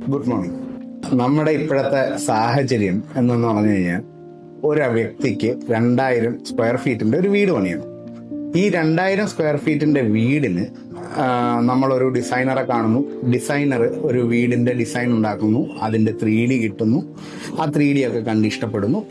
Good morning. നമ്മുടെ ഇപ്പോഴത്തെ സാഹചര്യം എന്നു പറഞ്ഞു കഴിഞ്ഞാൽ ഒരു വ്യക്തിക്ക് 2000 സ്ക്വയർ ഫീറ്റിന്റെ ഒരു വീട് പണിയണം. ഈ 2000 സ്ക്വയർ ഫീറ്റിന്റെ വീടിന് നമ്മളൊരു ഡിസൈനറെ കാണുന്നു. ഡിസൈനർ ഒരു വീടിന്റെ ഡിസൈൻ ഉണ്ടാക്കുന്നു, അതിന്റെ 3D കിട്ടുന്നു. ആ 3D ഒക്കെ കണ്ട്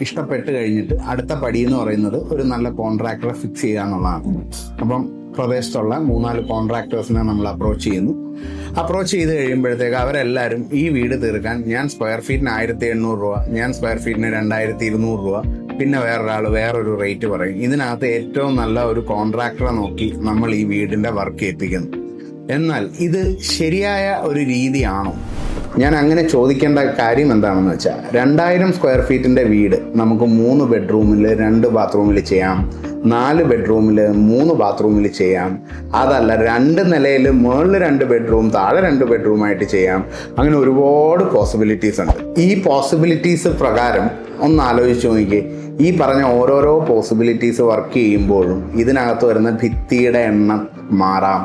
ഇഷ്ടപ്പെട്ട് കഴിഞ്ഞിട്ട് അടുത്ത പടി എന്ന് പറയുന്നത് ഒരു നല്ല കോൺട്രാക്ടറെ ഫിക്സ് ചെയ്യുക എന്നുള്ളതാണ്. അപ്പം പ്രദേശത്തുള്ള 3-4 കോൺട്രാക്ടേഴ്സിനെ നമ്മൾ അപ്രോച്ച് ചെയ്ത് കഴിയുമ്പോഴത്തേക്ക് അവരെല്ലാവരും ഈ വീട് തീർക്കാൻ ഞാൻ സ്ക്വയർ ഫീറ്റിന് 1800 രൂപ, ഞാൻ സ്ക്വയർ ഫീറ്റിന് 2200 രൂപ, പിന്നെ വേറൊരാൾ വേറൊരു റേറ്റ് പറയും. ഇതിനകത്ത് ഏറ്റവും നല്ല ഒരു കോൺട്രാക്ടറെ നോക്കി നമ്മൾ ഈ വീടിന്റെ വർക്ക് ഏൽപ്പിക്കുന്നു. എന്നാൽ ഇത് ശരിയായ ഒരു രീതിയാണോ? ഞാൻ അങ്ങനെ ചോദിക്കേണ്ട കാര്യം എന്താണെന്ന് വെച്ചാൽ, 2000 സ്ക്വയർ ഫീറ്റിന്റെ വീട് നമുക്ക് 3 ബെഡ്റൂമിൽ 2 ബാത്റൂമിൽ ചെയ്യാം, 4 ബെഡ്റൂമിൽ 3 ബാത്റൂമിൽ ചെയ്യാം. അതല്ല 2 നിലയിൽ മുകളിൽ 2 ബെഡ്റൂം താഴെ 2 ബെഡ്റൂം ആയിട്ട് ചെയ്യാം. അങ്ങനെ ഒരുപാട് പോസിബിലിറ്റീസ് ഉണ്ട്. ഈ പോസിബിലിറ്റീസ് പ്രകാരം ഒന്ന് ആലോചിച്ച് നോക്കിയേ. ഈ പറഞ്ഞ ഓരോരോ പോസിബിലിറ്റീസ് വർക്ക് ചെയ്യുമ്പോഴും ഇതിനകത്ത് വരുന്ന ഭിത്തിയുടെ എണ്ണം മാറാം,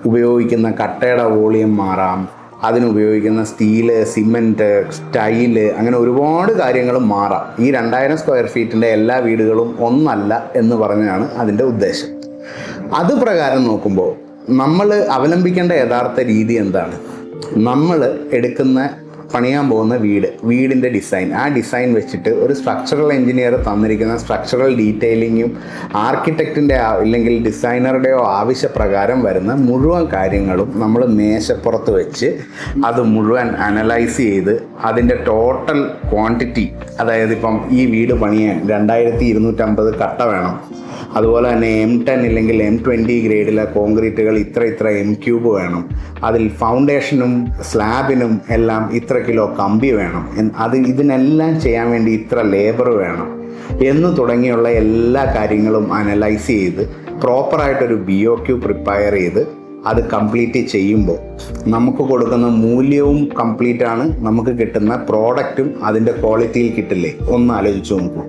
ഉപയോഗിക്കുന്ന കട്ടയുടെ വോളിയം മാറാം, അതിനുപയോഗിക്കുന്ന സ്റ്റീല്, സിമെൻറ്റ്, ടൈല്, അങ്ങനെ ഒരുപാട് കാര്യങ്ങൾ മാറാം. ഈ 2000 സ്ക്വയർ ഫീറ്റിൻ്റെ എല്ലാ വീടുകളും ഒന്നല്ല എന്ന് പറഞ്ഞാണ് അതിൻ്റെ ഉദ്ദേശം. അത് പ്രകാരം നോക്കുമ്പോൾ നമ്മൾ അവലംബിക്കേണ്ട യഥാർത്ഥ രീതി എന്താണ്? നമ്മൾ പണിയാൻ പോകുന്ന വീടിൻ്റെ ഡിസൈൻ, ആ ഡിസൈൻ വെച്ചിട്ട് ഒരു സ്ട്രക്ചറൽ എഞ്ചിനീയർ തന്നിരിക്കുന്ന സ്ട്രക്ചറൽ ഡീറ്റെയിലിങ്ങും ആർക്കിടെക്റ്റിൻ്റെ ഇല്ലെങ്കിൽ ഡിസൈനറുടെയോ ആവശ്യപ്രകാരം വരുന്ന മുഴുവൻ കാര്യങ്ങളും നമ്മൾ മേശപ്പുറത്ത് വെച്ച് അത് മുഴുവൻ അനലൈസ് ചെയ്ത് അതിൻ്റെ ടോട്ടൽ ക്വാണ്ടിറ്റി, അതായത് ഇപ്പം ഈ വീട് പണിയാൻ 2250 കട്ട വേണം, അതുപോലെ തന്നെ M10 ഇല്ലെങ്കിൽ M20 ഗ്രേഡിലെ കോൺക്രീറ്റുകൾ ഇത്ര M³ വേണം, അതിൽ ഫൗണ്ടേഷനും സ്ലാബിനും എല്ലാം ഇത്ര കിലോ കമ്പി വേണം, ഇതിനെല്ലാം ചെയ്യാൻ വേണ്ടി ഇത്ര ലേബർ വേണം എന്ന് തുടങ്ങിയുള്ള എല്ലാ കാര്യങ്ങളും അനലൈസ് ചെയ്ത് പ്രോപ്പറായിട്ടൊരു BOQ പ്രിപ്പയർ ചെയ്ത് അത് കംപ്ലീറ്റ് ചെയ്യുമ്പോൾ നമുക്ക് കൊടുക്കുന്ന മൂല്യവും കംപ്ലീറ്റ് ആണ്, നമുക്ക് കിട്ടുന്ന പ്രോഡക്റ്റും അതിൻ്റെ ക്വാളിറ്റിയിൽ കിട്ടില്ലേ? ഒന്ന് ആലോചിച്ച് നോക്കൂ.